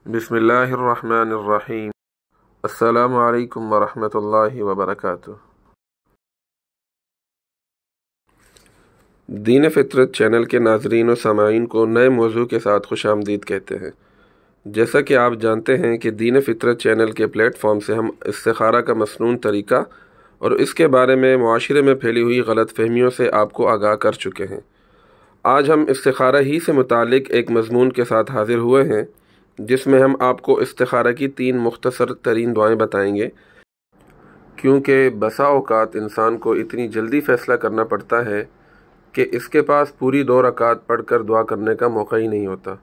बिस्मिल्लाहिर्रहमानिर्रहीम। अस्सलामु अलैकुम वरहमतुल्लाहि वबरकातुह। दीन फितरत चैनल के नाज़रीन और सामाईन को नए मौजू के साथ खुशामदीद कहते हैं। जैसा कि आप जानते हैं कि दीन फितरत चैनल के प्लेटफॉर्म से हम इस्तिखारा का मसनून तरीका और इसके बारे में मुआशरे में फैली हुई गलत फहमियों से आपको आगाह कर चुके हैं। आज हम इस्तिखारा ही से मुतालिक एक मज़मून के साथ हाज़िर हुए हैं, जिसमें हम आपको इस्तिखारा की 3 मुख्तसर तरीन दुआएं बताएंगे, क्योंकि बसा औकात इंसान को इतनी जल्दी फ़ैसला करना पड़ता है कि इसके पास पूरी 2 रकात पढ़कर दुआ करने का मौका ही नहीं होता,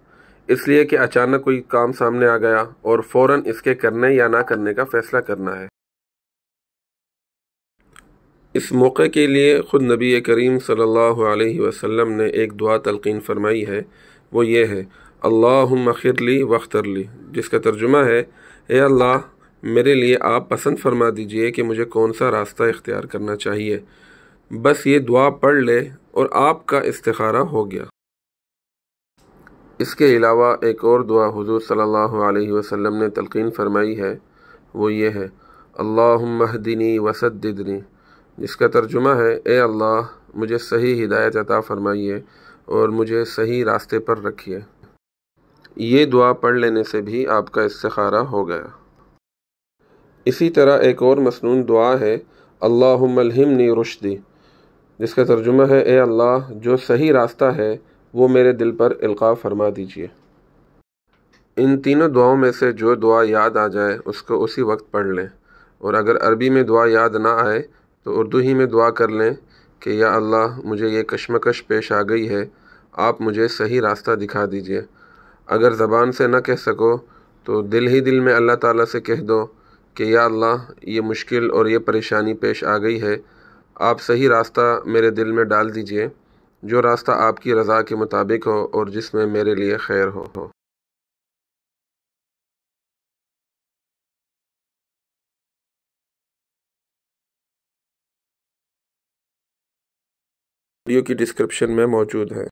इसलिए कि अचानक कोई काम सामने आ गया और फ़ौरन इसके करने या ना करने का फ़ैसला करना है। इस मौके के लिए ख़ुद नबी करीम सल्लल्लाहु अलैहि वसल्लम ने एक दुआ तलक़ीन फरमाई है। वो ये है, अल्लाहुम्मा खिरली वख्तरली, जिसका तर्जुमा है, ए अल्लाह, मेरे लिए आप पसंद फरमा दीजिए कि मुझे कौन सा रास्ता इख्तियार करना चाहिए। बस ये दुआ पढ़ ले और आपका इस्तिखारा हो गया। इसके अलावा एक और दुआ हुज़ूर सल्लल्लाहु अलैहि वसल्लम ने तलक़ीन फरमाई है। वो ये है, अल्लाहुम्मा हदिनी वसद्दिदनी, जिसका तर्जुमा है, ए अल्लाह, मुझे सही हिदायत अता फरमाइए और मुझे सही रास्ते पर रखिए। ये दुआ पढ़ लेने से भी आपका इस्तिखारा हो गया। इसी तरह एक और मसनून दुआ है, अल्लाहुम्मा अल्हिमनी रुश्दी, जिसका तर्जुमा है, ए अल्लाह, जो सही रास्ता है वो मेरे दिल पर इल्क़ा फरमा दीजिए। इन तीनों दुआओं में से जो दुआ याद आ जाए उसको उसी वक्त पढ़ लें, और अगर अरबी में दुआ याद ना आए तो उर्दू ही में दुआ कर लें कि या अल्लाह, मुझे ये कशमकश पेश आ गई है, आप मुझे सही रास्ता दिखा दीजिए। अगर ज़बान से न कह सको तो दिल ही दिल में अल्लाह ताला से कह दो कि या अल्लाह, ये मुश्किल और ये परेशानी पेश आ गई है, आप सही रास्ता मेरे दिल में डाल दीजिए, जो रास्ता आपकी रज़ा के मुताबिक हो और जिसमें मेरे लिए खैर हो। वीडियो की डिस्क्रिप्शन में मौजूद है।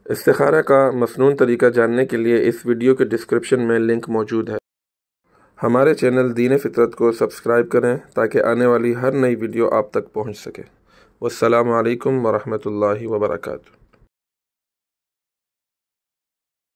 इस्तिखारा का मसनून तरीका जानने के लिए इस वीडियो के डिस्क्रिप्शन में लिंक मौजूद है। हमारे चैनल दीन फितरत को सब्सक्राइब करें ताकि आने वाली हर नई वीडियो आप तक पहुंच सके। वस्सलामु अलैकुम वरहमतुल्लाहि वबरकातुहू।